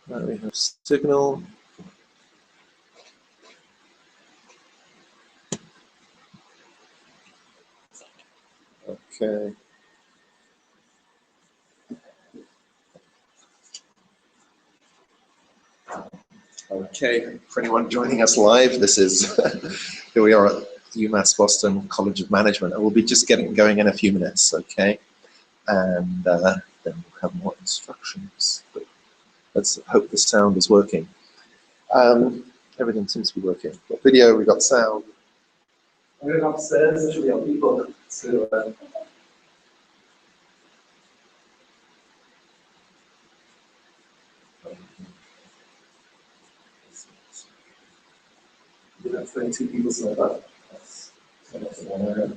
Now we have signal. Okay. Okay, for anyone joining us live, this is here we are at UMass Boston College of Management, and we'll be just getting going in a few minutes, okay? And then we'll have more instructions. But let's hope the sound is working. Everything seems to be working. We've got video, we've got sound. I'm going upstairs, there should be other people to we have 32 people so that. That's one area.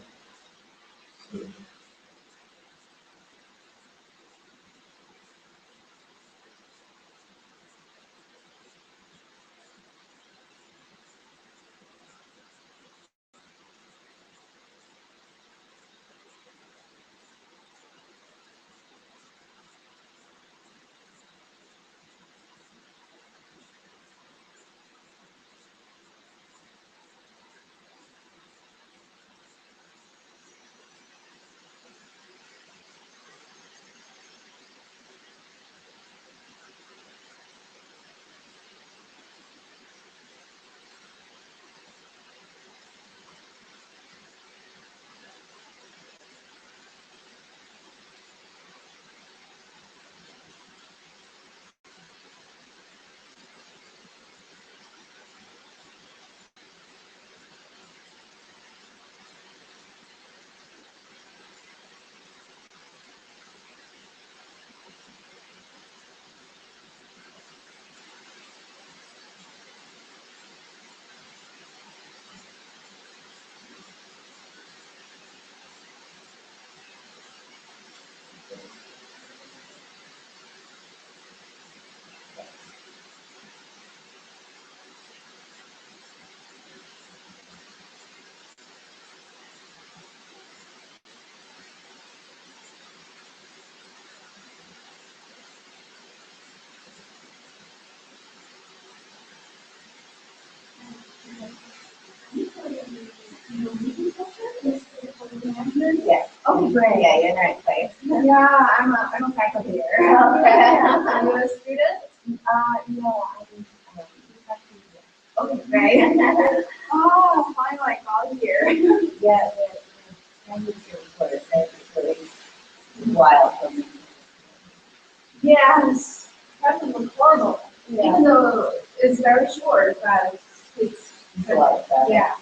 Yeah. Oh, great. Yeah, you're in the right place. Yeah, I'm a faculty here. Okay. Are you a student? No, I'm okay, great. Oh, fine, like all year. Yeah, I'm just here for it. It's really wild for me. Yes, that was horrible. Yeah. Even though it's very short, but it's a lot of that. Yeah.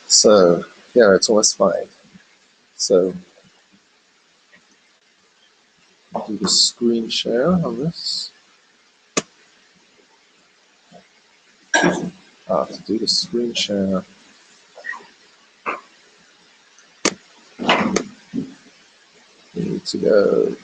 So, yeah, it's almost 5. So, I'll do the screen share on this. To do the screen share, we need to go.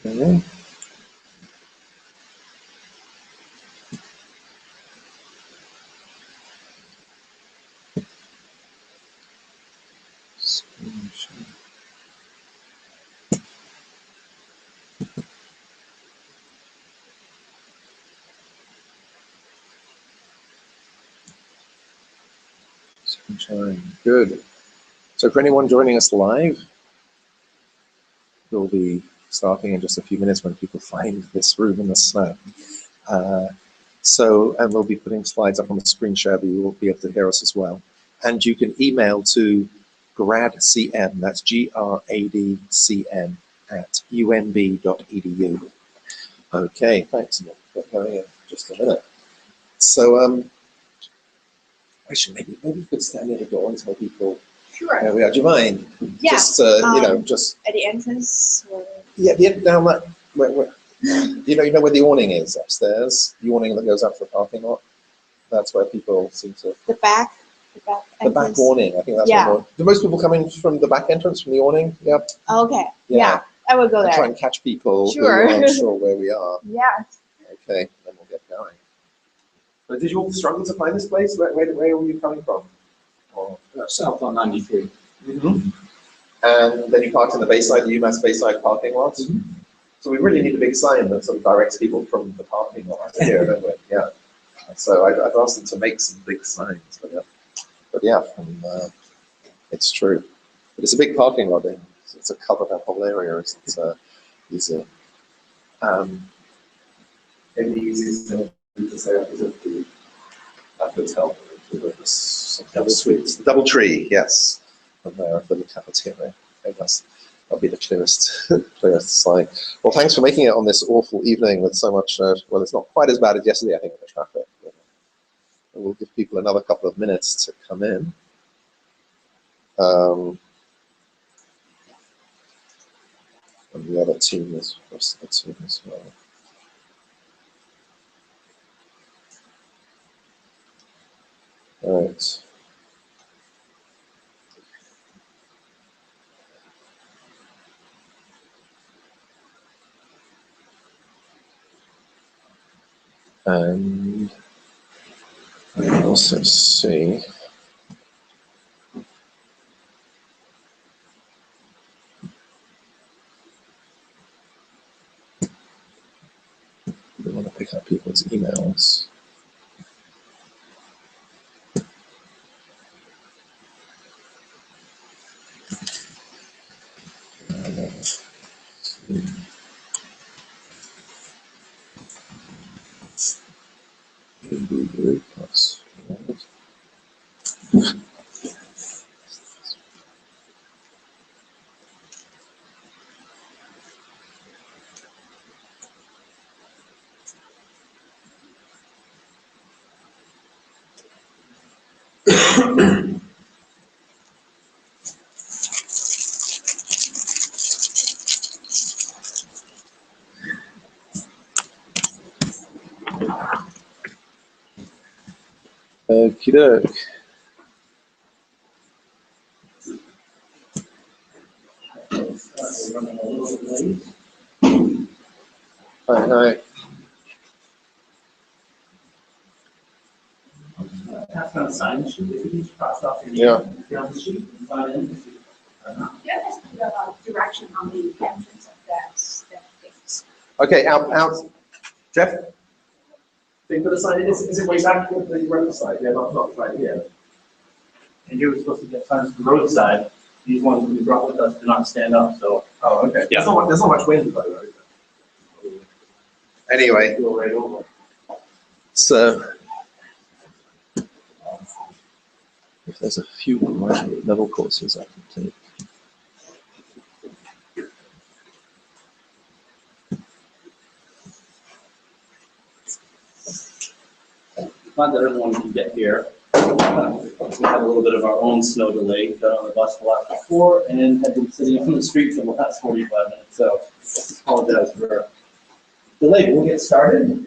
Okay. Screen share. Screen sharing. Good. So for anyone joining us live, we'll be starting in just a few minutes when people find this room in the snow. And we'll be putting slides up on the screen share, but you will be able to hear us as well. And you can email to gradcm, that's GRADCM, at umb.edu. Okay, thanks. We'll get going in just a minute. So, actually, maybe we could stand near the door and tell people. Sure. There we are. Do you mind? Yeah. Just, just at the entrance. Or... Yeah, down that. Where, you know where the awning is upstairs. The awning that goes up to the parking lot. That's where people seem to. The back. The back awning. I think that's where. Do most people come in from the back entrance from the awning? Yep. Okay. Yeah. I will go there. Try and catch people who Sure. aren't sure where we are. Yeah. Okay, then we'll get going. But did you all struggle to find this place? Where were you coming from? Or... South on 93. Mm-hmm. And then you parked in the Bayside, the UMass Bayside parking lot. Mm-hmm. So we really need a big sign that sort of directs people from the parking lot here, don't we? Yeah. So I've asked them to make some big signs, but yeah, it's true. But it's a big parking lot. It's a covered up whole area. It's easy. And the easiest thing to say is at the hotel. Double suites. Double tree, yes. And there for the cafeteria. That'll be the clearest sign. Well, thanks for making it on this awful evening with so much. Well, it's not quite as bad as yesterday, I think, with the traffic. But we'll give people another couple of minutes to come in. And the other team is as well. All right. And I also see we want to pick up people's emails. Okie doke. We're running a little bit late. Hi. Pass on a sign sheet, if you just cross off your Yeah. name, if you're on the sheet, and sign in. Yeah, there's the direction on the entrance of that things. Okay, out. Jeff? They put a sign in, is it way back with the roadside? Yeah, not right here. And you were supposed to get signs from the roadside, these ones we brought with us do not stand up, so. Oh, okay. Yeah. There's not much wind though, is there? Anyway, Go right over. so if there's a few level courses I can take. Glad that everyone can get here. We had a little bit of our own snow delay, got on the bus the last before, and had been sitting on the street for the last 45 minutes, so apologize for delay. We'll get started.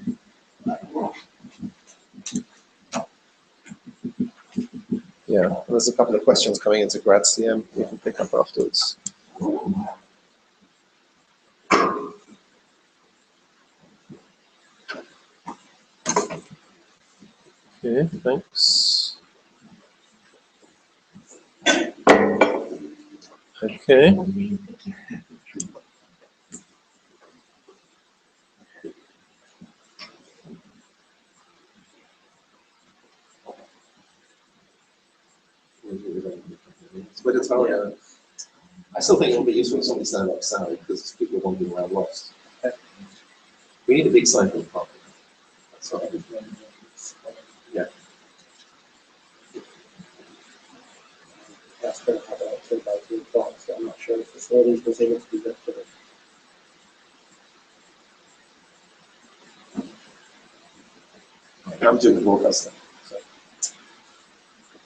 Yeah, there's a couple of questions coming into grad CM we can pick up afterwards. Okay, thanks. Okay. But it's how, I still think it will be useful if somebody stand up Sally because people are wandering around lost. We need a big sign for the park. That's all. Yeah. That's going to have about 2 by 3 blocks, so I'm not sure if facilities was able to do that today. I'm doing the broadcasting.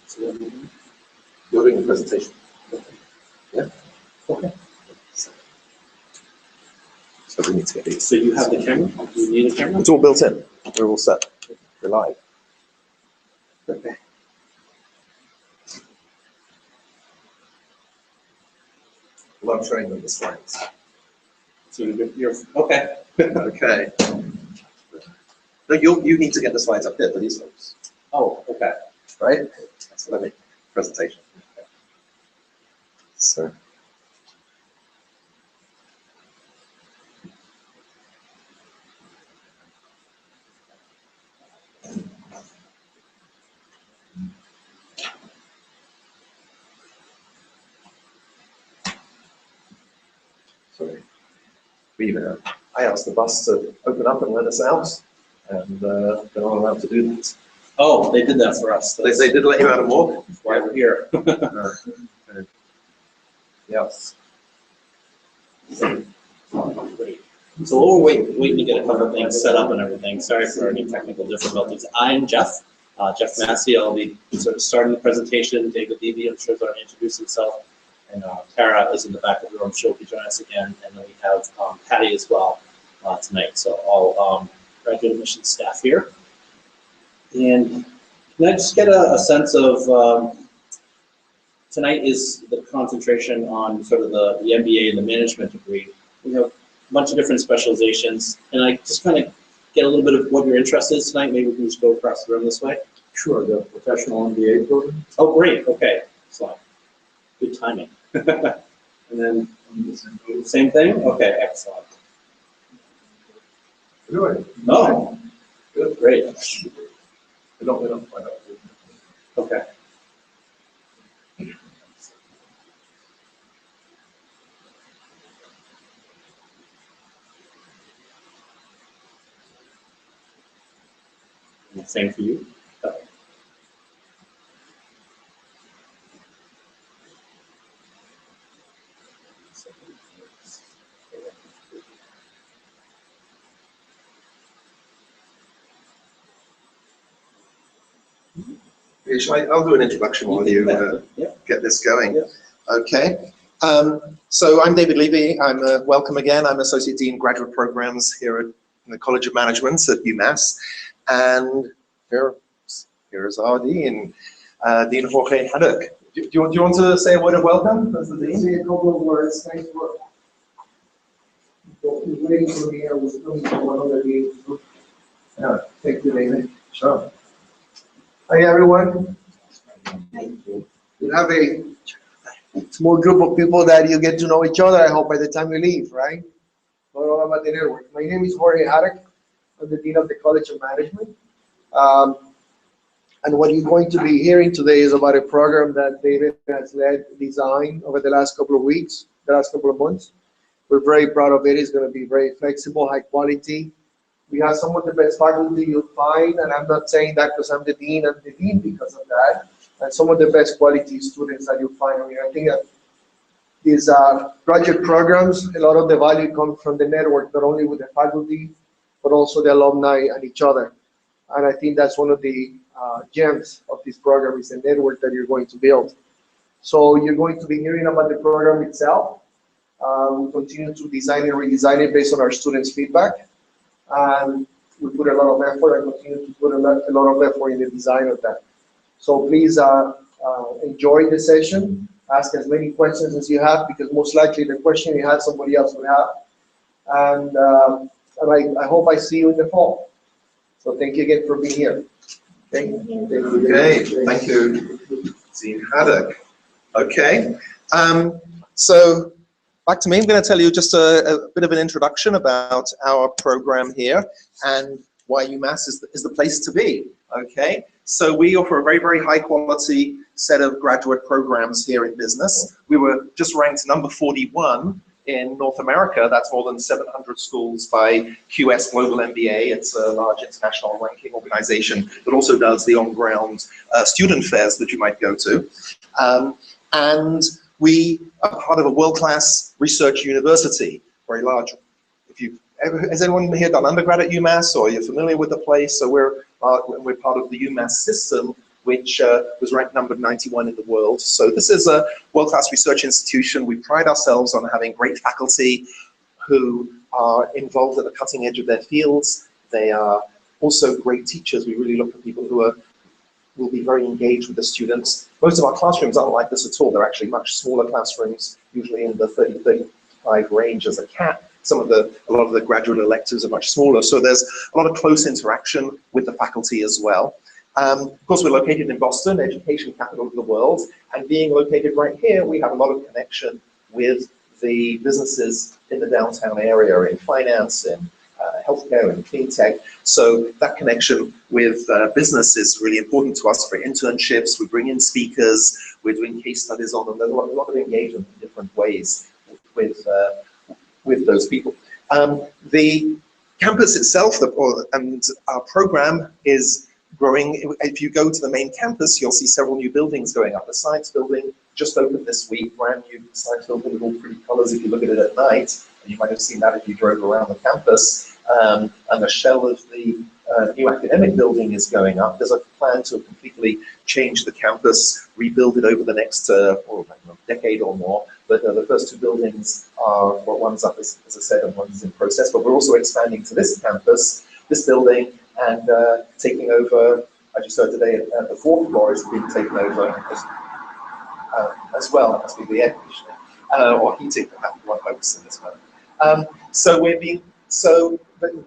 So you're doing the presentation. Yeah. Okay. So we need to get these. So you have the camera? Do you need a camera? It's all built in. We're all set. We're live. Okay. Well, I'm showing them the slides. So you're okay. Okay. No, you need to get the slides up there for these folks, Oh, okay. right? That's what I mean. Presentation. So. Sorry. I asked the bus to open up and let us out, and they're not allowed to do that. Oh, they did that for us. They did let you out and walk? That's why we're here. Yes. Great. So we're waiting to get a couple of things set up and everything. Sorry for any technical difficulties. I'm Jeff, Jeff Massey. I'll be sort of starting the presentation. David Levy, I'm sure, is going to introduce himself. And Tara is in the back of the room. She'll be joining us again. And then we have Patty as well tonight. So all graduate admissions staff here. And can I just get a sense of, tonight is the concentration on sort of the MBA and the management degree. We have a bunch of different specializations. And I just kind of get a little bit of what your interest is tonight. Maybe we can just go across the room this way. Sure, the professional MBA program. Oh, great. Okay. Excellent. Good timing. And then same thing? Okay, excellent. Really? Oh, good, great. They don't find out. Okay. And same for you? Okay. I'll do an introduction while you get this going. Okay. So I'm David Levy. I'm welcome again. I'm Associate Dean Graduate Programs here at the College of Management at UMass. And here here's our Dean, Dean Jorge Haddock. Do you want to say a word of welcome as the Dean? Say a couple of words. Thanks for waiting for me. I was coming from another meeting. Yeah, Thank you, David. sure. Hi, everyone. You have a small group of people that you get to know each other, I hope, by the time you leave, right? Not all about the network. My name is Jorge Haddock. I'm the Dean of the College of Management. And what you're going to be hearing today is about a program that David has led design over the last couple of weeks, the last couple of months. We're very proud of it. It's going to be very flexible, high quality. We have some of the best faculty you'll find, and I'm not saying that because I'm the dean because of that. And some of the best quality students that you'll find. I mean, I think that these graduate programs, a lot of the value comes from the network, not only with the faculty, but also the alumni and each other. And I think that's one of the gems of this program is the network that you're going to build. So you're going to be hearing about the program itself. We continue to design and redesign it based on our students' feedback. And we put a lot of effort and continue to put a lot of effort in the design of that. So please enjoy the session. Ask as many questions as you have, because most likely the question you have, somebody else would have. And I hope I see you in the fall. So thank you again for being here. Thank you. Okay, thank you, Dean Haddock. Okay, so back to me. I'm going to tell you just a bit of an introduction about our program here and why UMass is the place to be. Okay, so we offer a very, very high quality set of graduate programs here in business. We were just ranked number 41 in North America. That's more than 700 schools by QS Global MBA. It's a large international ranking organization that also does the on-ground student fairs that you might go to. And we are part of a world-class research university, very large. Has anyone here done undergrad at UMass, or you're familiar with the place? So we're part of the UMass system, which was ranked number 91 in the world. So this is a world-class research institution. We pride ourselves on having great faculty who are involved at the cutting edge of their fields. They are also great teachers. We really look for people who will be very engaged with the students. Most of our classrooms aren't like this at all. They're actually much smaller classrooms, usually in the 30, 35 range as a cap. A lot of the graduate electives are much smaller. So there's a lot of close interaction with the faculty as well. Of course, we're located in Boston, education capital of the world, and being located right here, we have a lot of connection with the businesses in the downtown area, in finance, in healthcare, and clean tech. So that connection with business is really important to us for internships. We bring in speakers, we're doing case studies on them. There's a lot of engagement in different ways with those people. The campus itself and our program is growing. If you go to the main campus, you'll see several new buildings going up. The science building just opened this week, brand new science building with all pretty colors if you look at it at night. And you might have seen that if you drove around the campus. And the shell of the new academic building is going up. There's a plan to completely change the campus, rebuild it over the next decade or more. But the first two buildings are, well, one's up, as I said, and one's in process. But we're also expanding to this campus, this building, and taking over, I just heard today, the fourth floor is being taken over as well. That must be the air conditioning or heating, one hopes in this one. So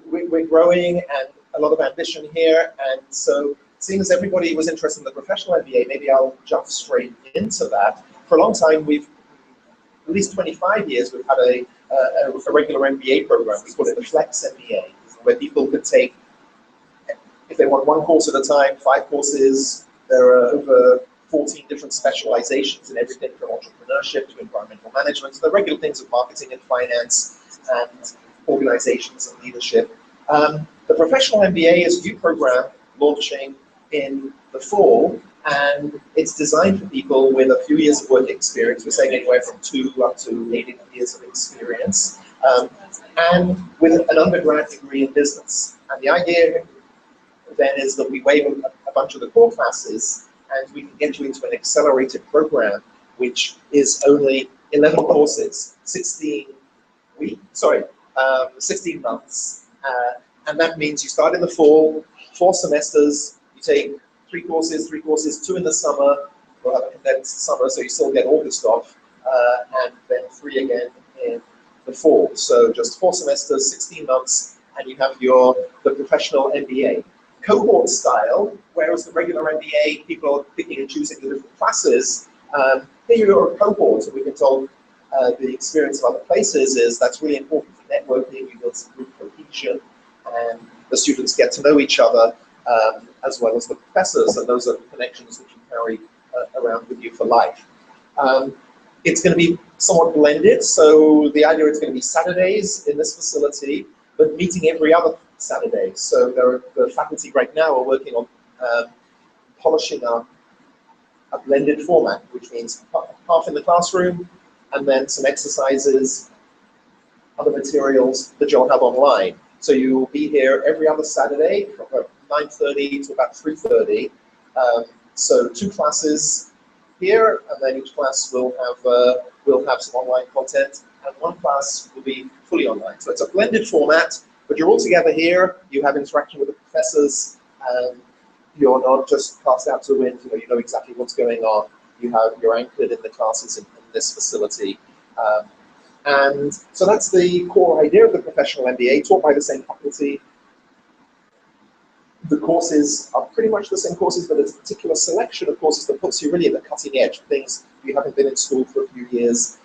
we're growing, and a lot of ambition here. And so, seeing as everybody was interested in the professional MBA, maybe I'll jump straight into that. For a long time, at least 25 years, we've had a regular MBA program. We call it the Flex MBA, where people could take, if they want one course at a time, 5 courses. There are over 14 different specializations in everything from entrepreneurship to environmental management, to the regular things of marketing and finance and organizations and leadership. The professional MBA is a new program launching in the fall, and it's designed for people with a few years of work experience. We're saying anywhere from 2 up to 8 years of experience, and with an undergrad degree in business. And the idea then is that we waive a bunch of the core classes, and we can get you into an accelerated program, which is only 11 courses, 16 months. And that means you start in the fall, 4 semesters, you take 3 courses, 3 courses, 2 in the summer. We'll have a condensed summer, so you still get August off, and then 3 again in the fall. So just 4 semesters, 16 months, and you have the professional MBA. Cohort style, whereas the regular MBA, people are picking and choosing the different classes. Here you're a cohort, and we've been told the experience of other places is that's really important for networking. You build some group cohesion, and the students get to know each other, as well as the professors, and those are connections that you carry around with you for life. It's going to be somewhat blended, so the idea is going to be Saturdays in this facility, but meeting every other Saturday. So the faculty right now are working on polishing a blended format, which means half in the classroom, and then some exercises, other materials that you'll have online. So you will be here every other Saturday from about 9:30 to about 3:30. So 2 classes here, and then each class will have some online content, and 1 class will be fully online. So it's a blended format, but you're all together here. You have interaction with the professors, and you're not just cast out to the wind. You know exactly what's going on. You're anchored in the classes in this facility. And so that's the core idea of the professional MBA, taught by the same faculty. The courses are pretty much the same courses, but there's a particular selection of courses that puts you really at the cutting edge. Things you haven't been in school for a few years,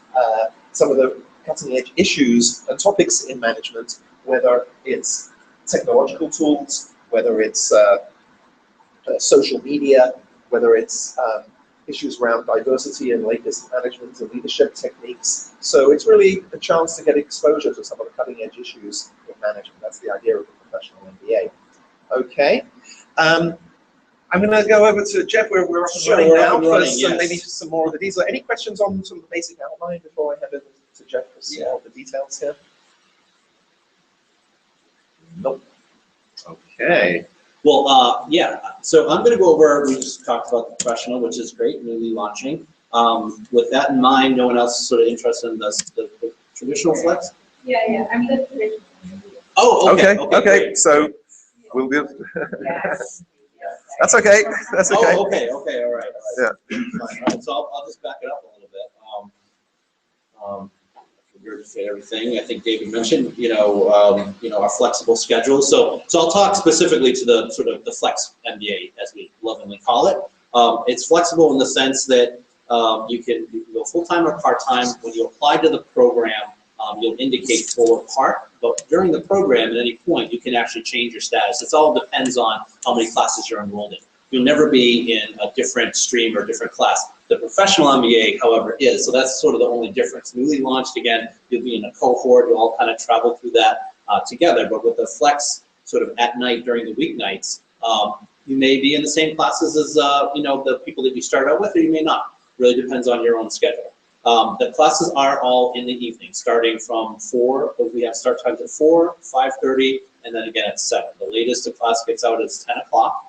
some of the cutting edge issues and topics in management, whether it's technological tools, whether it's social media, whether it's issues around diversity and latest management and leadership techniques. So it's really a chance to get exposure to some of the cutting edge issues in management. That's the idea of the professional MBA. Okay. I'm going to go over to Jeff, where we're up and running now, for maybe some more of the details. Any questions on sort of the basic outline before I hand over to Jeff for some more of the details here? Nope. Okay. Well, yeah, so I'm going to go over, we just talked about the professional, which is great, newly launching. With that in mind, no one else is sort of interested in the traditional flex? Yeah, I'm the traditional. Oh, okay. Okay. So we'll do. Yes. That's okay. That's okay. Oh, okay, all right. Yeah. Fine. All right, so I'll just back it up a little bit. Regurgitate everything. I think David mentioned, our flexible schedule. So I'll talk specifically to the sort of the flex MBA, as we lovingly call it. It's flexible in the sense that you can go full-time or part-time. When you apply to the program, you'll indicate full or part, but during the program, at any point, you can actually change your status. It all depends on how many classes you're enrolled in. You'll never be in a different stream or different class. The professional MBA, however, is. So that's sort of the only difference. Newly launched, again, you'll be in a cohort. You'll all kind of travel through that together. But with the flex sort of at night during the weeknights, you may be in the same classes as the people that you start out with, or you may not. Really depends on your own schedule. The classes are all in the evening, starting from 4. We have start times at 4, 5:30, and then again at 7. The latest the class gets out is 10 o'clock.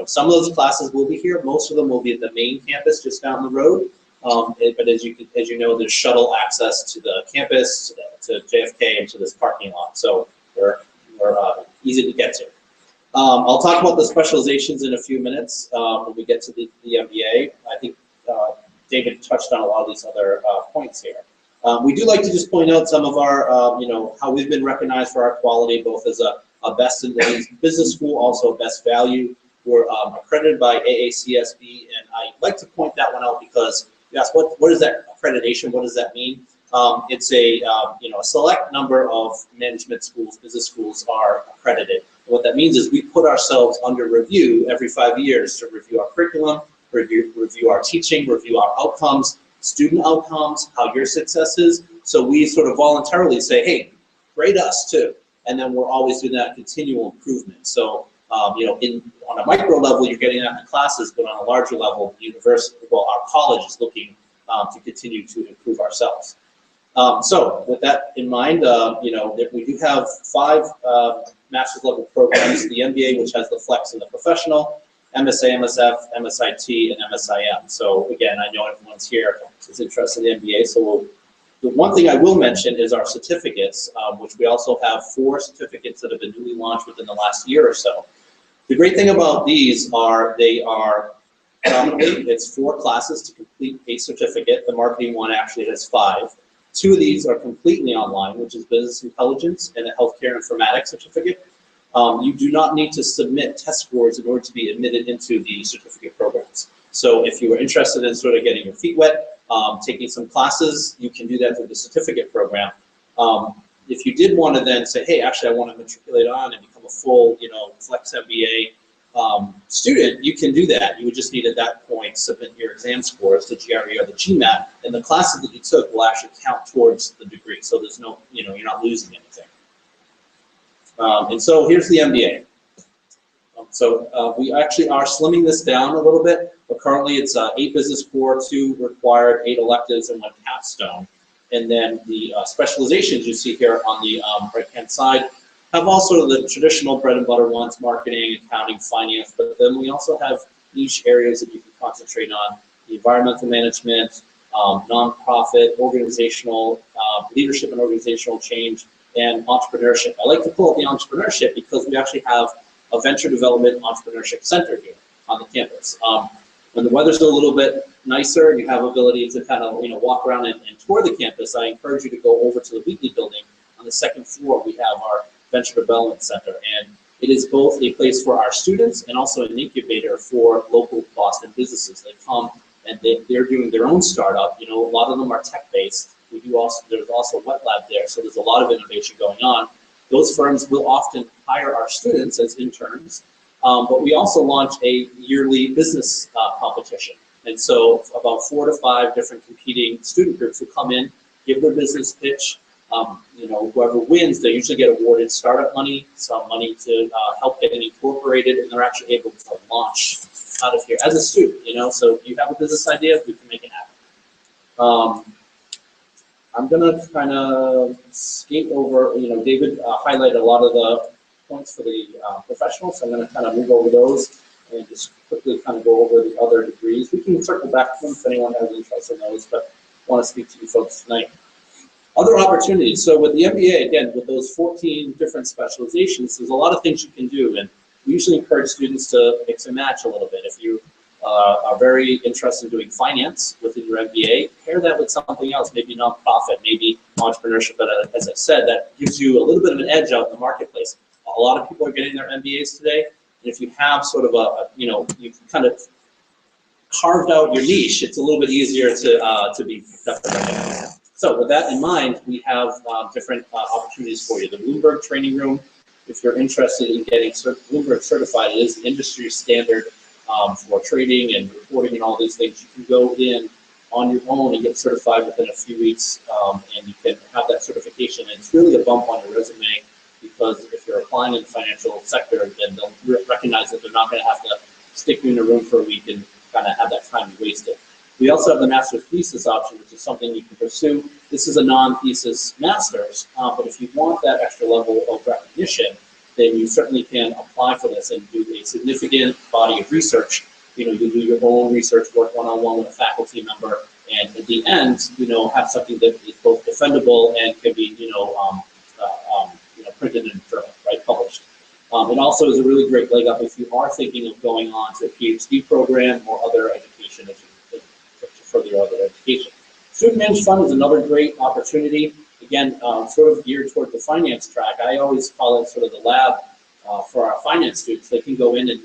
Some of those classes will be here. Most of them will be at the main campus just down the road. But as you know, there's shuttle access to the campus, to JFK, and to this parking lot. So we're easy to get to. I'll talk about the specializations in a few minutes when we get to the MBA. I think David touched on a lot of these other points here. We do like to just point out some of our, how we've been recognized for our quality, both as a best in business school, also a best value. We're accredited by AACSB, and I like to point that one out because you ask, what is that accreditation? What does that mean? It's a select number of management schools, business schools are accredited. And what that means is we put ourselves under review every 5 years to review our curriculum, review our teaching, review our outcomes, student outcomes, how your success is. So we sort of voluntarily say, hey, grade us too. And then we're always doing that continual improvement. So, on a micro level, you're getting that in the classes, but on a larger level, our college is looking to continue to improve ourselves. So with that in mind, we do have 5 master's level programs, the MBA, which has the flex and the professional, MSA, MSF, MSIT, and MSIM. So again, I know everyone's here is interested in the MBA, so the one thing I will mention is our certificates, which we also have 4 certificates that have been newly launched within the last year or so. The great thing about these are they are predominantly, it's 4 classes to complete a certificate. The marketing one actually has 5. 2 of these are completely online, which is business intelligence and a healthcare informatics certificate. You do not need to submit test scores in order to be admitted into the certificate programs. So if you are interested in sort of getting your feet wet, taking some classes, you can do that through the certificate program. If you did want to then say, hey, actually I want to matriculate on and become a full, Flex MBA student, you can do that. You would just need at that point submit your exam scores, the GRE or the GMAT, and the classes that you took will actually count towards the degree. So there's no, you're not losing anything. And so here's the MBA. We actually are slimming this down a little bit, but currently it's 8 business core, 2 required, 8 electives, and 1 capstone. And then the specializations you see here on the right-hand side have all sort of the traditional bread and butter ones, marketing, accounting, finance, but then we also have niche areas that you can concentrate on, the environmental management, nonprofit, organizational, leadership and organizational change, and entrepreneurship. I like to pull up the entrepreneurship because we actually have a venture development entrepreneurship center here on the campus. When the weather's a little bit nicer and you have ability to kind of walk around and tour the campus, I encourage you to go over to the Wheatley building. On the 2nd floor, we have our venture development center, and it is both a place for our students and also an incubator for local Boston businesses. They come and they're doing their own startup. A lot of them are tech-based. There's also a wet lab there, so there's a lot of innovation going on. Those firms will often hire our students as interns, but we also launch a yearly business competition. And so about 4 to 5 different competing student groups will come in, give their business pitch. Whoever wins, they usually get awarded startup money, some money to help getting incorporated, and they're actually able to launch out of here as a student. So if you have a business idea, we can make it happen. I'm gonna kind of skate over, David highlighted a lot of the points for the professionals, so I'm gonna kind of move over those and just quickly kind of go over the other degrees. We can circle back to them if anyone has interest in those, but I want to speak to you folks tonight. Other opportunities. So with the MBA, again, with those 14 different specializations, there's a lot of things you can do, and we usually encourage students to mix and match a little bit. If you are very interested in doing finance within your MBA, pair that with something else, maybe nonprofit, maybe entrepreneurship, but as I said, that gives you a little bit of an edge out in the marketplace. A lot of people are getting their MBAs today, and if you have sort of you've kind of carved out your niche, it's a little bit easier to be picked up. So with that in mind, we have different opportunities for you. The Bloomberg Training Room, if you're interested in getting Bloomberg certified, it is the industry standard for trading and reporting and all these things. You can go in on your own and get certified within a few weeks, and you can have that certification. And it's really a bump on your resume, because if you're applying in the financial sector, then they'll recognize that they're not going to have to stick you in a room for a week and kind of have that time wasted. We also have the master's thesis option, which is something you can pursue. This is a non-thesis master's, but if you want that extra level of recognition, then you certainly can apply for this and do a significant body of research. You do your own research work one-on-one with a faculty member, and at the end, have something that is both defendable and can be, printed in a journal, right, published. It also is a really great leg up if you are thinking of going on to a PhD program or other education, if you further your other education. Student Managed Fund is another great opportunity. Again, sort of geared toward the finance track. I always call it sort of the lab for our finance students. They can go in and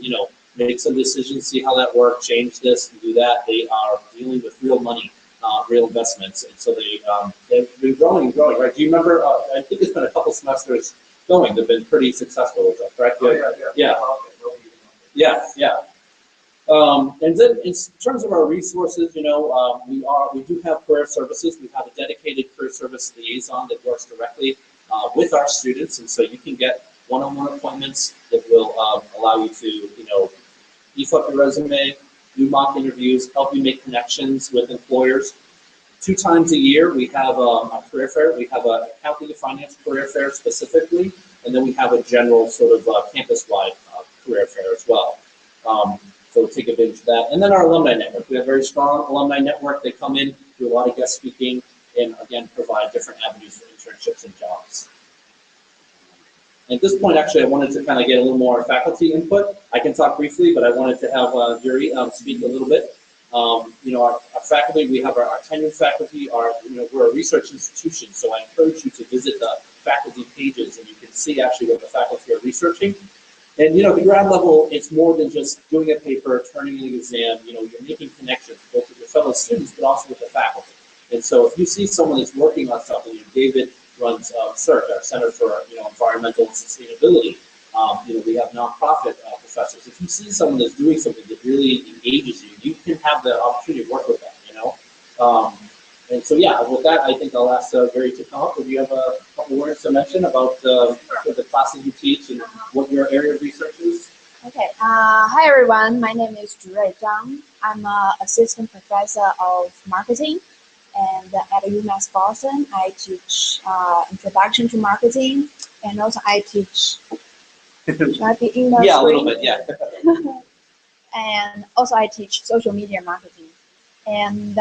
make some decisions, see how that works, change this and do that. They are dealing with real money, real investments, and so they've been growing and growing. Right? Do you remember? I think it's been a couple semesters going. They've been pretty successful with that, correct? Yeah. And then in terms of our resources, we do have career services. We have a dedicated career service liaison that works directly with our students, and so you can get one-on-one appointments that will allow you to, beef up your resume, do mock interviews, help you make connections with employers. 2 times a year, we have a career fair. We have a accounting and finance career fair specifically, and then we have a general sort of campus-wide career fair as well. So take advantage of that. And then our alumni network. We have a very strong alumni network. They come in, do a lot of guest speaking, and again, provide different avenues for internships and jobs. At this point, actually, I wanted to kind of get a little more faculty input. I can talk briefly, but I wanted to have Yuri speak a little bit. Our faculty, we have our tenured faculty, we're a research institution, so I encourage you to visit the faculty pages, and you can see actually what the faculty are researching. And, the grad level, it's more than just doing a paper, turning an exam. You're making connections both with your fellow students, but also with the faculty. And so if you see someone that's working on something, David runs CERT, our Center for Environmental Sustainability. We have nonprofit professors. If you see someone that's doing something that really engages you, you can have the opportunity to work with them. And so yeah, with that, I think I'll ask Gary to come up. Do you have a couple words to mention about the classes you teach and what your area of research is? Okay. Hi everyone. My name is Zhurui Zhang. I'm an assistant professor of marketing, and at UMass Boston, I teach introduction to marketing, and also I teach. Should I be in the Yeah, screen? a little bit. Yeah. And also I teach social media marketing. And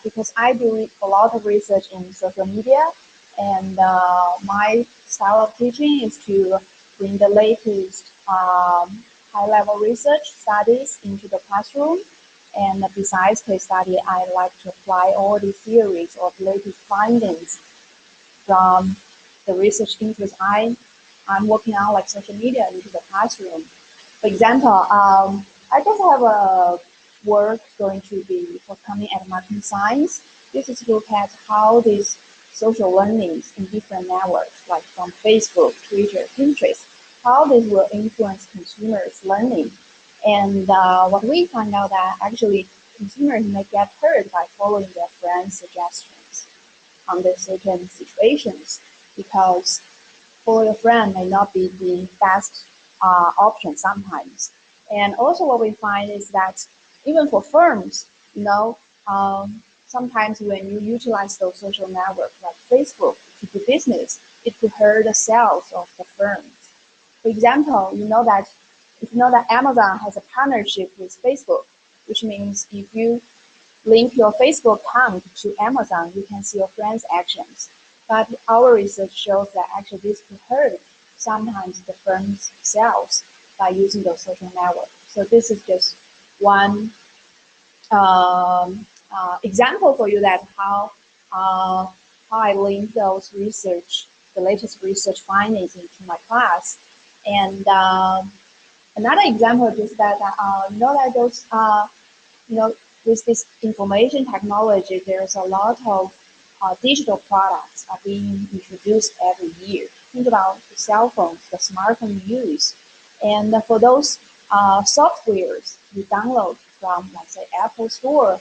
because I do a lot of research in social media, and my style of teaching is to bring the latest high-level research studies into the classroom. And besides case study, I like to apply all the theories or the latest findings from the research interests I'm working on, like social media, into the classroom. For example, I just have a work going to be forthcoming at marketing science. This is to look at how these social learnings in different networks, like from Facebook, Twitter, Pinterest, how this will influence consumers' learning. And what we find out that actually consumers may get hurt by following their friends' suggestions under certain situations, because follow your friend may not be the best option sometimes. And also what we find is that even for firms, sometimes when you utilize those social networks like Facebook to do business, it could hurt the sales of the firms. For example, if you know that Amazon has a partnership with Facebook, which means if you link your Facebook account to Amazon, you can see your friends' actions. But our research shows that actually this could hurt sometimes the firm's sales by using those social networks. So this is just one example for you that how I link those the latest research findings into my class. And another example is that with this information technology, there's a lot of digital products are being introduced every year. Think about the cell phones, the smartphone you use. And for those softwares you download from, let's say, Apple Store,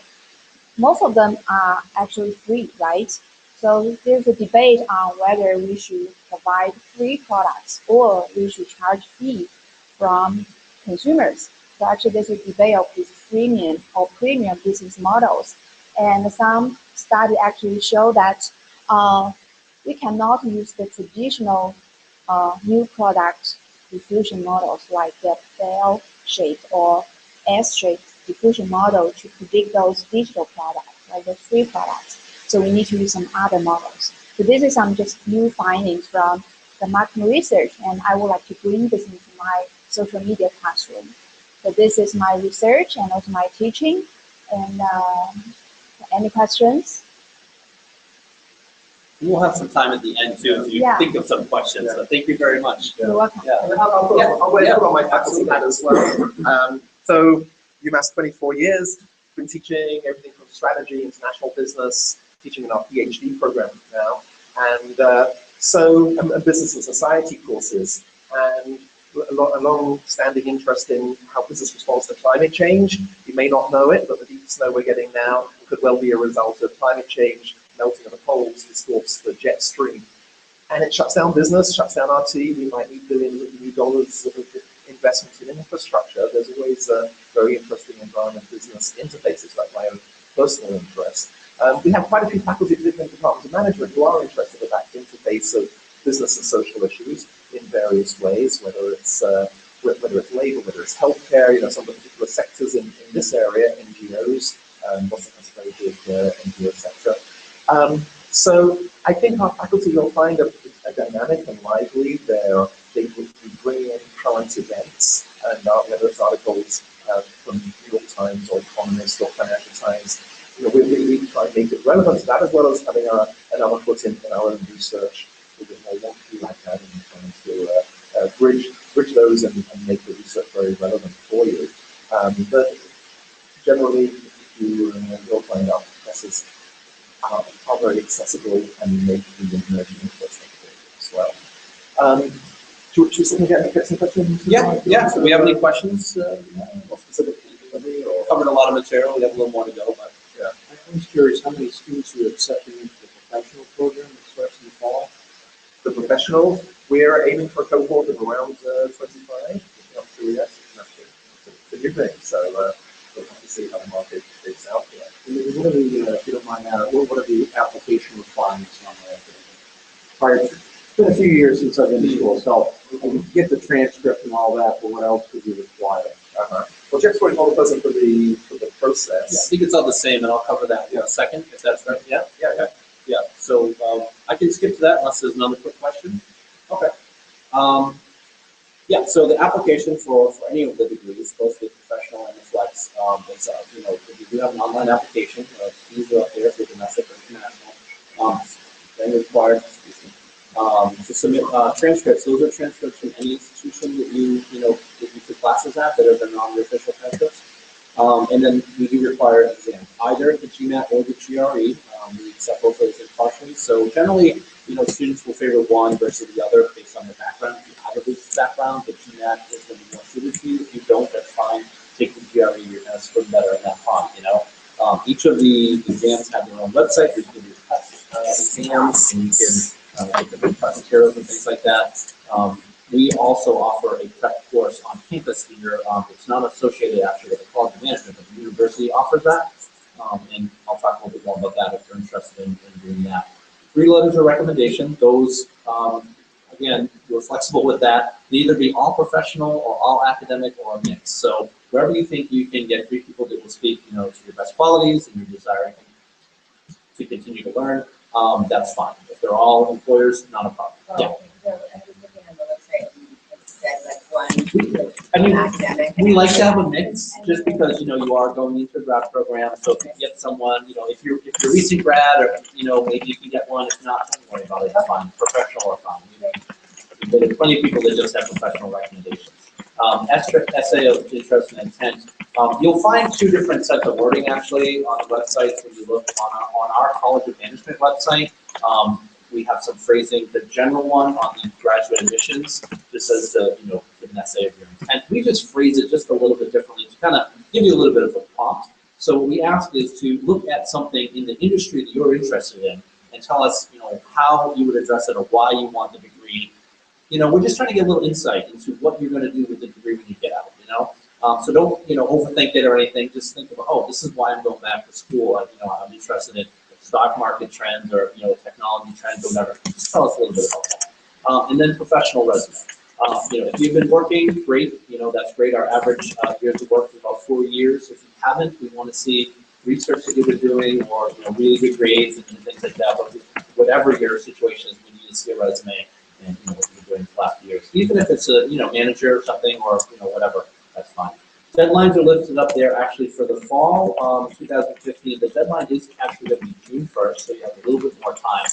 most of them are actually free, right? So there's a debate on whether we should provide free products or we should charge fee from consumers. So actually there's a debate of these freemium or premium business models. And some studies actually show that we cannot use the traditional new product diffusion models like the bell-shaped or S-shaped diffusion model to predict those digital products, like the free products. So we need to use some other models. So this is some just new findings from the marketing research, and I would like to bring this into my social media classroom. So this is my research and also my teaching. And any questions? We'll have some time at the end too if you think of some questions. So thank you very much. You're welcome. Yeah. I'll wait on my faculty hat as well. So UMass 24 years, been teaching everything from strategy, international business, teaching in our PhD program now, and business and society courses, and a long-standing interest in how business responds to climate change. You may not know it, but the deep snow we're getting now could well be a result of climate change, melting of the poles distorts the jet stream. And it shuts down business, shuts down RT. We might need billions of new dollars of investment in infrastructure. There's always very interesting environment business interfaces, like my own personal interest. We have quite a few faculty at different departments of management who are interested in that interface of business and social issues in various ways, whether it's labor, whether it's healthcare, some of the particular sectors in this area, NGOs, Boston has a very big NGO sector. So I think our faculty will find a dynamic and lively. They're they would be bringing in current events and whether it's articles from New York Times or Economist or Financial Times. We try to make it relevant to that, as well as having another foot in our own research. We get more wonky like that and trying to bridge those and make the research very relevant for you. But generally, you'll find out professors are very accessible and make the information interesting for you as well. Should we get some questions? Yeah. So, we have any questions? More specifically, or covered a lot of material. We have a little more to go, but yeah. I was curious how many students are accepting into the professional program that starts in the fall? The professional, we're aiming for a cohort of around 25. Not sure yet. It's a new thing, so we'll have to see how the market is out there. What are the, if you don't mind, what are the application requirements on that? It's been a few years since I've been to school, so I can get the transcript and all that, but what else could you require? Well, Jeff's going to hold the person for the process. Yeah, I think it's all the same, and I'll cover that in a second, if that's right. Yeah. Yeah. So I can skip to that unless there's another quick question. Okay. Yeah. So the application for any of the degrees, both the professional and the flex, it's we do have an online application. Fees are up there for domestic or international. Then required. To submit transcripts. Those are transcripts from any institution that you took classes at that have been on the official transcripts. And then we do require exams, either the GMAT or the GRE. We accept both of those impartially. So generally, students will favor one versus the other based on their background. If you have a business background, the GMAT is going to be more suited to you. If you don't, that's fine. Take the GRE, you're going to swim better in that pond, Each of the exams have their own website. You can do exams, and you can get the prep materials and things like that. We also offer a prep course on campus here. It's not associated actually with the College of Management, but the university offers that. And I'll talk a little bit more about that if you're interested in doing that. 3 letters of recommendation. Those, again, we're flexible with that. They either be all professional or all academic or a mix. So wherever you think you can get 3 people that will speak, to your best qualities and your desire to continue to learn, that's fine. If they're all employers, not a problem. Yeah. We like to have a mix, just because you are going into a grad program. So if you get someone, if you're a recent grad, or maybe you can get one. If not, don't worry about it. It's fine. Professional or fine. There's plenty of people that just have professional recommendations. Essay of interest and intent. You'll find 2 different sets of wording actually on the websites when you look on our College of Management website. We have some phrasing. The general one on the graduate admissions just says to give an essay of your intent. We just phrase it just a little bit differently to kind of give you a little bit of a prompt. So what we ask is to look at something in the industry that you're interested in and tell us how you would address it or why you want the degree. We're just trying to get a little insight into what you're going to do with the degree when you get out. So don't overthink it or anything. Just think about, oh, this is why I'm going back to school. I'm interested in stock market trends or technology trends or whatever. Just tell us a little bit about that. And then professional resume. If you've been working, great. That's great. Our average years of work is about 4 years. If you haven't, we want to see research that you've been doing or really good grades and things like that. But whatever your situation is, we need to see a resume and what you've been doing the last years. Even if it's a manager or something or whatever, that's fine. Deadlines are listed up there actually for the fall 2015. The deadline is actually going to be June 1st, so you have a little bit more time.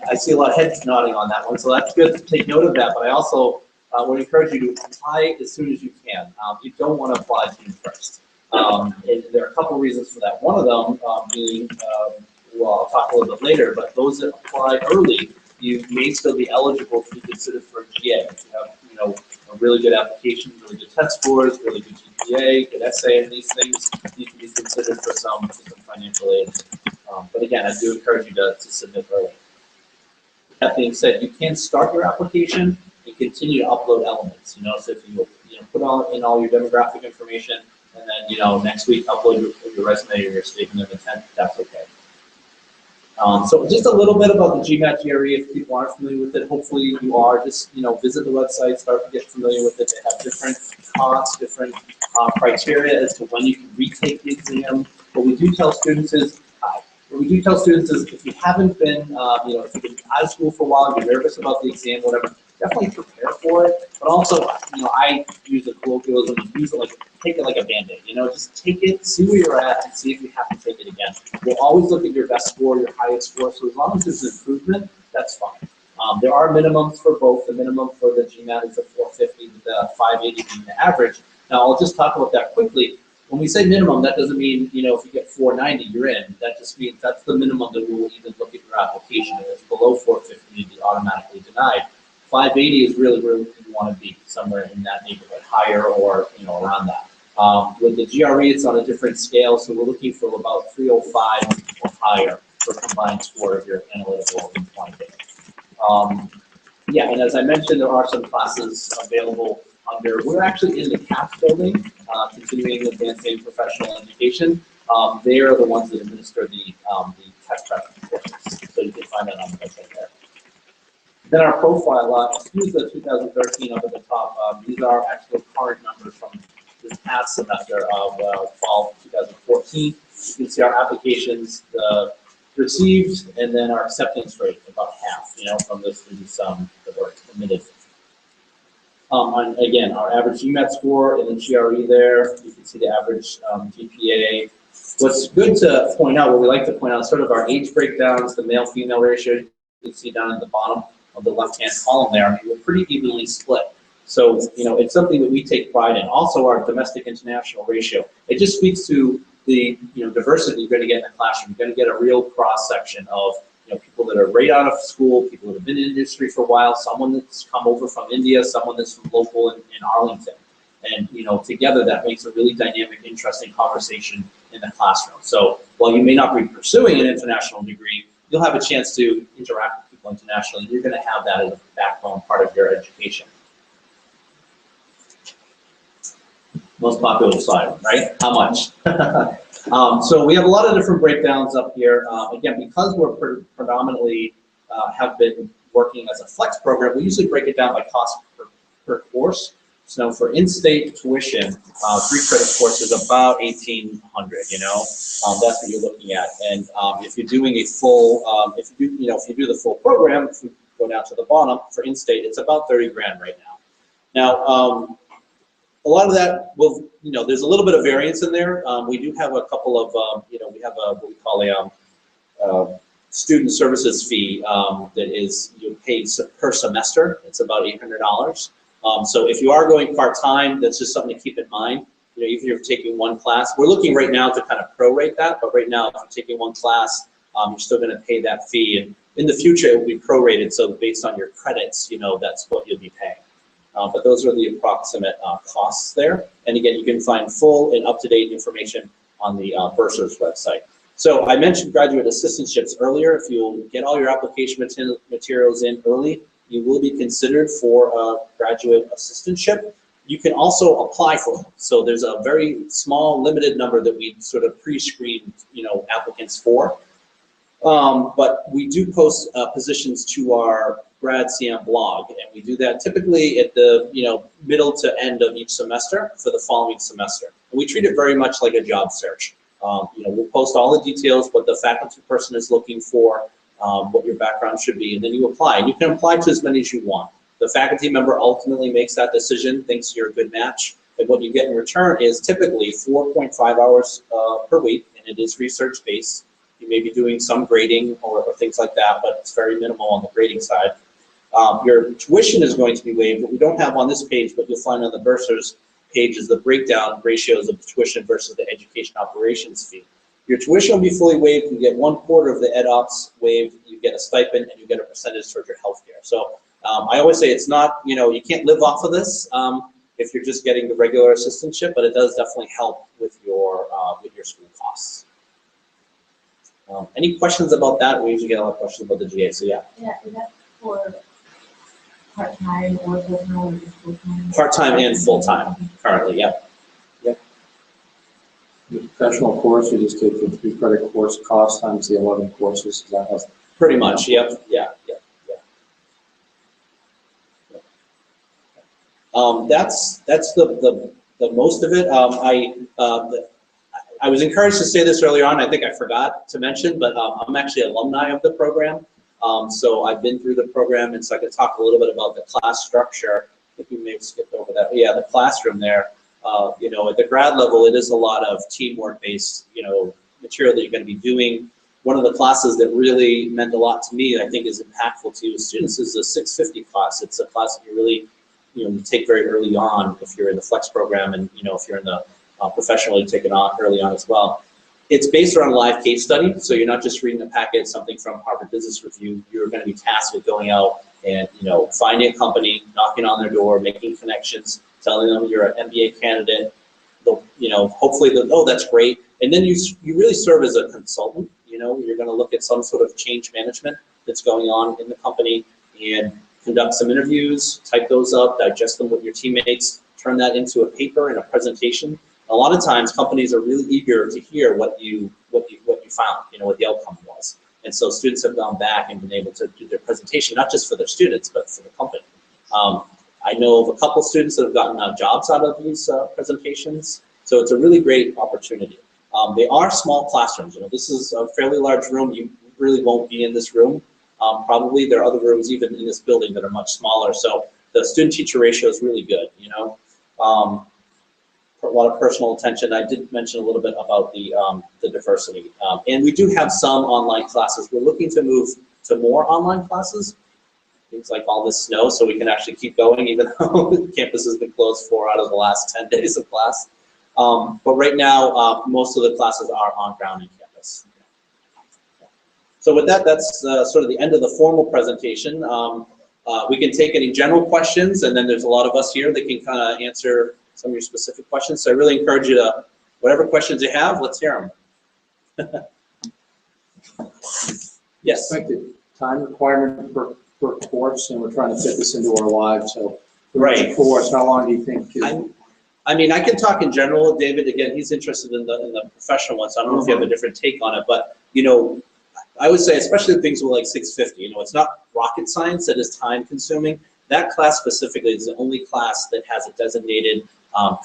I see a lot of heads nodding on that one, so that's good to take note of that. But I also would encourage you to apply as soon as you can. You don't want to apply June 1st. And there are a couple reasons for that. One of them being, well, I'll talk a little bit later, but those that apply early, you may still be eligible to be considered for a GA. If you have, a really good application, really good test scores, really good GPA, good essay, and these things, you can be considered for some financial aid. But again, I do encourage you to submit early. That being said, you can start your application and continue to upload elements. So if you put in all your demographic information, and then next week upload your resume or your statement of intent, that's okay. So just a little bit about the GMAT GRE, if people aren't familiar with it. Hopefully you are. Just visit the website, start to get familiar with it. They have different costs, different criteria as to when you can retake the exam. What we do tell students is, if you haven't been, if you've been out of school for a while, you're nervous about the exam, whatever, definitely prepare for it, but also, I use a colloquialism, use it like, take it like a Band-Aid, just take it, see where you're at, and see if you have to take it again. We'll always look at your best score, your highest score, so as long as there's an improvement, that's fine. There are minimums for both. The minimum for the GMAT is the 450, the 580 being the average. Now, I'll just talk about that quickly. When we say minimum, that doesn't mean, if you get 490, you're in. That just means that's the minimum that we will even look at your application. If it's below 450, you'd be automatically denied. 580 is really where you want to be, somewhere in that neighborhood, higher or, around that. With the GRE, it's on a different scale, so we're looking for about 305 or higher for combined score of your analytical and quantitative. Yeah, and as I mentioned, there are some classes available we're actually in the CAPS building, continuing advancing professional education. They are the ones that administer the test prep courses, so you can find that on the website there. Then our profile, let's use the 2013 up at the top. These are actual current numbers from this past semester of fall 2014. You can see our applications received, and then our acceptance rate, about half, from the students that were admitted. Again, our average UMass score and the GRE there, you can see the average GPA. What's good to point out, what we like to point out, sort of our age breakdowns, the male-female ratio, you can see down at the bottom of the left-hand column there. I mean, we're pretty evenly split. So, it's something that we take pride in. Also, our domestic international ratio. It just speaks to the diversity you're going to get in the classroom. You're going to get a real cross-section of people that are right out of school, people that have been in industry for a while, someone that's come over from India, someone that's from local in Arlington. And, together that makes a really dynamic, interesting conversation in the classroom. So while you may not be pursuing an international degree, you'll have a chance to interact with people internationally. You're going to have that as a backbone part of your education. Most popular slide, right? How much? So we have a lot of different breakdowns up here. Again, because we're predominantly have been working as a flex program, we usually break it down by cost per course. So for in-state tuition, 3 credit course is about $1,800. That's what you're looking at. And if you're doing a full, if you do the full program, if we go down to the bottom for in-state, it's about 30 grand right now. Now, a lot of that will, there's a little bit of variance in there. We do have a couple of, we have what we call a student services fee that is paid per semester. It's about $800. So if you are going part-time, that's just something to keep in mind. Even if you're taking one class, we're looking right now to kind of prorate that, but right now if you're taking one class, you're still going to pay that fee. And in the future, it will be prorated, so based on your credits, that's what you'll be paying. But those are the approximate costs there. And again, you can find full and up-to-date information on the Bursar's website. So I mentioned graduate assistantships earlier. If you get all your application materials in early, you will be considered for a graduate assistantship. You can also apply for them. So there's a very small, limited number that we sort of pre-screen, applicants for. But we do post positions to our Grad CM blog, and we do that typically at the middle to end of each semester for the following semester. And we treat it very much like a job search. We'll post all the details, what the faculty person is looking for, what your background should be, and then you apply. And you can apply to as many as you want. The faculty member ultimately makes that decision, thinks you're a good match, and what you get in return is typically 4.5 hours per week, and it is research-based. You may be doing some grading or things like that, but it's very minimal on the grading side. Your tuition is going to be waived. What we don't have on this page, but you'll find on the Bursar's page, is the breakdown ratios of the tuition versus the education operations fee. Your tuition will be fully waived. You get 1/4 of the ed ops waived. You get a stipend, and you get a percentage towards your health care. So I always say it's not, you can't live off of this if you're just getting the regular assistantship, but it does definitely help with your school costs. Any questions about that? We usually get a lot of questions about the GA, so yeah. Yeah, is that for part-time or full-time or just full-time? Part-time and full-time currently, yep. The professional course, you just take the 3 credit course cost times the 11 courses. Is that how? Pretty much, yep, yeah. That's the most of it. I was encouraged to say this earlier on. I think I forgot to mention, but I'm actually alumni of the program. So I've been through the program, and so I could talk a little bit about the class structure. I think we may have skipped over that. But yeah, the classroom there. You know, at the grad level, it is a lot of teamwork-based, you know, material that you're going to be doing. One of the classes that really meant a lot to me, and I think is impactful to you as students, is the 650 class. It's a class that you really, you know, you take very early on if you're in the flex program, and you know, if you're in the professional, you take it on early on as well. It's based around a live case study, so you're not just reading a packet, something from Harvard Business Review. You're going to be tasked with going out and, you know, finding a company, knocking on their door, making connections, telling them you're an MBA candidate. They'll, you know, hopefully they'll, oh, that's great. And then you really serve as a consultant. You know, you're going to look at some sort of change management that's going on in the company and conduct some interviews, type those up, digest them with your teammates, turn that into a paper and a presentation. A lot of times companies are really eager to hear what you found, you know, what the outcome was. And so students have gone back and been able to do their presentation, not just for their students, but for the company. I know of a couple students that have gotten jobs out of these presentations. So it's a really great opportunity. They are small classrooms. You know, this is a fairly large room. You really won't be in this room. Probably there are other rooms even in this building that are much smaller. So the student-teacher ratio is really good, you know. A lot of personal attention. I did mention a little bit about the diversity. And we do have some online classes. We're looking to move to more online classes. Things like all this snow, so we can actually keep going even though campus has been closed 4 out of the last 10 days of class. But right now, most of the classes are on ground in campus. So with that, that's sort of the end of the formal presentation. We can take any general questions, and then there's a lot of us here that can kind of answer some of your specific questions. So I really encourage you to, whatever questions you have, let's hear them. Yes. Expected time requirement per course, and we're trying to fit this into our lives. So, Right. Course, how long do you think? I mean, I can talk in general. David, again, he's interested in the professional one, so I don't know if you have a different take on it, but you know, I would say, especially things with like 650, you know, it's not rocket science that is time consuming. That class specifically is the only class that has a designated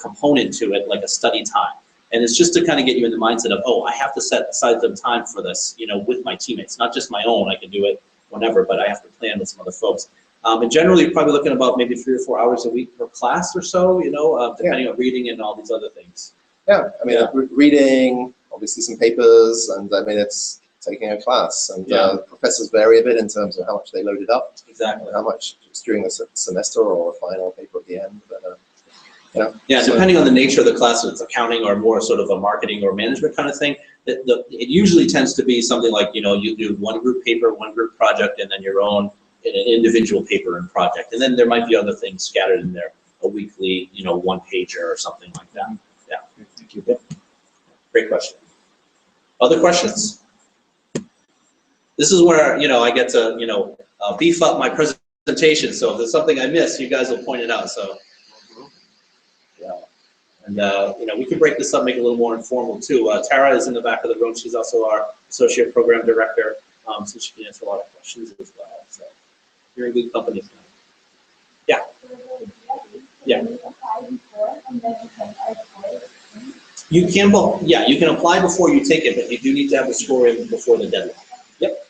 component to it, like a study time. And it's just to kind of get you in the mindset of, oh, I have to set aside some time for this, you know, with my teammates, not just my own. I can do it whenever, but I have to plan with some other folks. And generally, you're probably looking about maybe 3 or 4 hours a week per class or so, you know, depending on reading and all these other things. Yeah, I mean, reading, obviously some papers, and I mean, it's taking a class, and professors vary a bit in terms of how much they loaded up. Exactly. How much during the semester or a final paper at the end. But, yeah, so depending on the nature of the class, if it's accounting or more sort of a marketing or management kind of thing, it usually tends to be something like, you know, you do one group paper, one group project, and then your own individual paper and project. And then there might be other things scattered in there, a weekly, you know, one pager or something like that. Yeah. Thank you. Great question. Other questions? This is where, you know, I get to, you know, beef up my presentation. So if there's something I miss, you guys will point it out. So, yeah. And, you know, we can break this up, make it a little more informal too. Tara is in the back of the room. She's also our associate program director. So she can answer a lot of questions as well. So you're in good company. Yeah. Yeah. You can, yeah, you can apply before you take it, but you do need to have the score in before the deadline. Yep.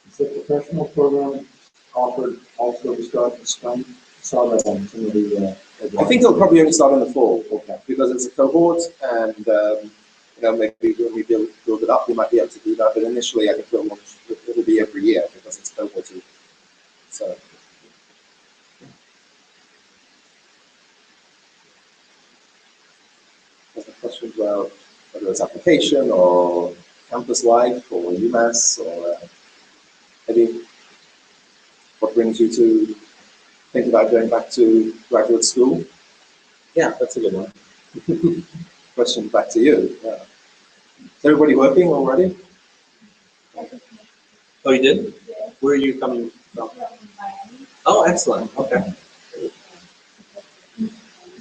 Is the professional program offered also to start in spring? Saw that on some of the. I think it'll probably only start in the fall, because it's a cohort, and you know, maybe when we build it up, we might be able to do that. But initially, I think it'll be every year because it's cohorted. So. Questions about whether it's application or campus life or UMass or Eddie, what brings you to think about going back to graduate school? Yeah, that's a good one. Question back to you. Yeah. Is everybody working already? Oh, you did? Yeah. Where are you coming from? Oh, excellent. Okay.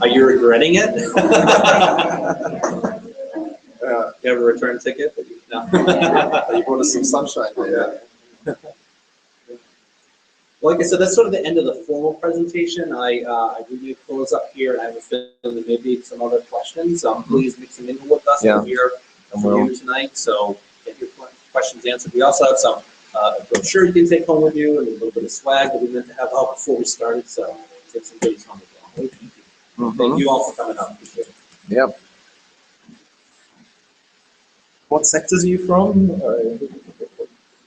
Are you regretting it? You have a return ticket? No. You brought us some sunshine. Yeah. Well, like I said, that's sort of the end of the formal presentation. I do close up here, and I have a feeling that maybe some other questions. Please mix them in with us. Yeah. We're here for you tonight. So get your questions answered. We also have some brochure you can take home with you and a little bit of swag that we meant to have out before we started. So take some goodies home as well. Thank you all for coming out. Appreciate it. Yep. What sectors are you from?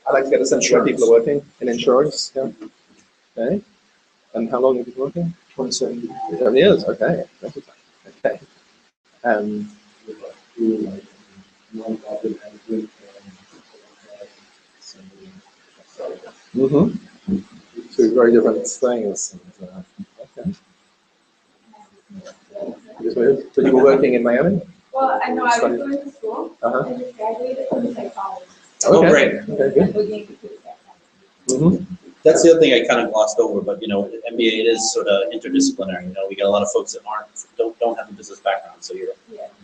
I'd like to get a sense of where people are working in insurance. Yeah. Okay. And how long have you been working? 27 years. 7 years. Okay. Okay. Mm-hmm. Two very different things. Okay. So you were working in Miami? Well, I know I was going to school. Uh-huh. I just graduated from psychology. Oh, great. Okay, good. Looking into that. Mm-hmm. That's the other thing I kind of glossed over, but MBA, it is sort of interdisciplinary. We get a lot of folks that don't have a business background, so you're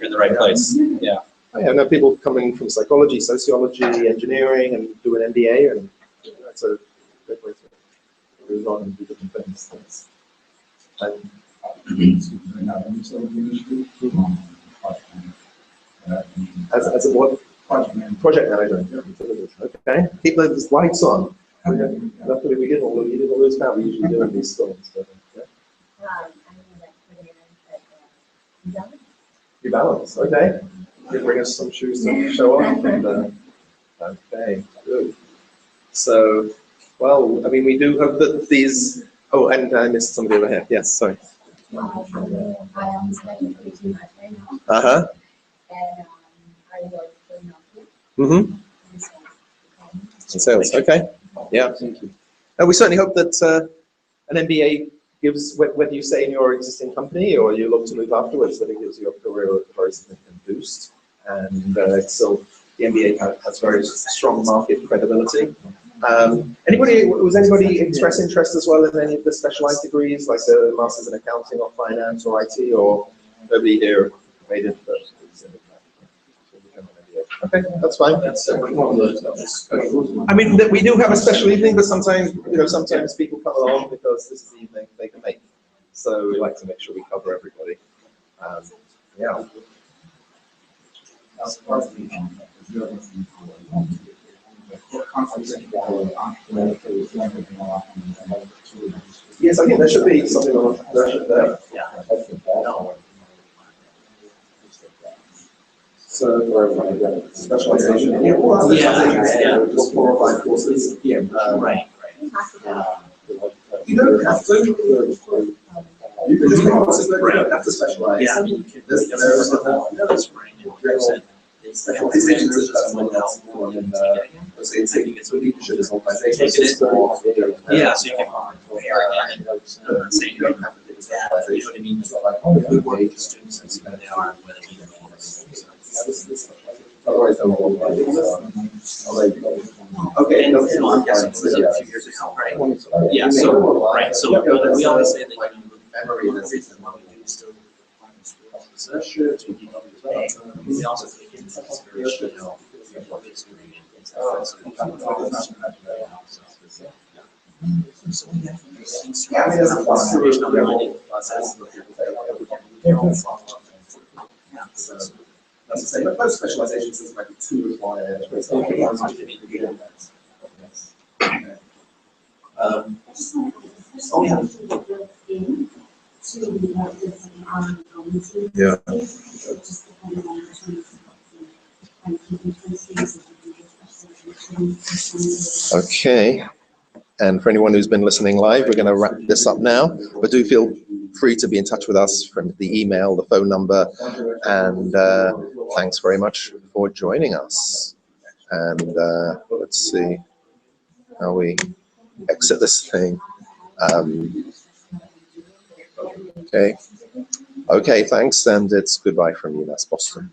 in the right place. Yeah. I know people coming from psychology, sociology, engineering, and do an MBA, and that's a great way to move on and do different things. And, as a what? Project manager. Okay. Keep those lights on. Luckily we did all those now. We usually do in these storms. So, yeah. You balance. Okay. You bring us some shoes to show off. And, okay. Good. So, well, I mean, we do hope that these. Oh, and I missed somebody over here. Yes. Sorry. I am studying pretty much right now. Uh-huh. And I work for Nokia. Mm-hmm. In sales. Okay. Yeah. Thank you. And we certainly hope that an MBA gives, whether you stay in your existing company or you look to move afterwards, that it gives your career a very significant boost. And so the MBA has very strong market credibility. Was anybody express interest as well in any of the specialized degrees, like the Masters in Accounting or Finance or IT, or nobody here made it? Okay, that's fine. I mean, we do have a special evening, but sometimes, sometimes people come along because this is the evening they can make. So we like to make sure we cover everybody. Yeah. Yes, I think there should be something on there. Yeah. So, specialization. Yeah. 4 or 5 courses. Yeah. Right. You don't have to. You can just make courses that you don't have to specialize. Yeah. That's right. Specializations is just one else. It's a leadership organizations. Yeah, so you can compare and say you don't have to do that. You know what I mean? We work with students and see where they are and where they need to be. Otherwise, okay, And I'm guessing it was a few years ago, right? Yeah, so we always say that memory is reason why we do still research, we also take into consideration, work experience. So we have things foundational learning process. That's the same, but most specializations is like 2 required. I just want Yeah. Okay. And for anyone who's been listening live, we're going to wrap this up now. But do feel free to be in touch with us from the email, the phone number, and thanks very much for joining us. And let's see how we exit this thing. Okay. Okay, thanks, and it's goodbye from UMass Boston.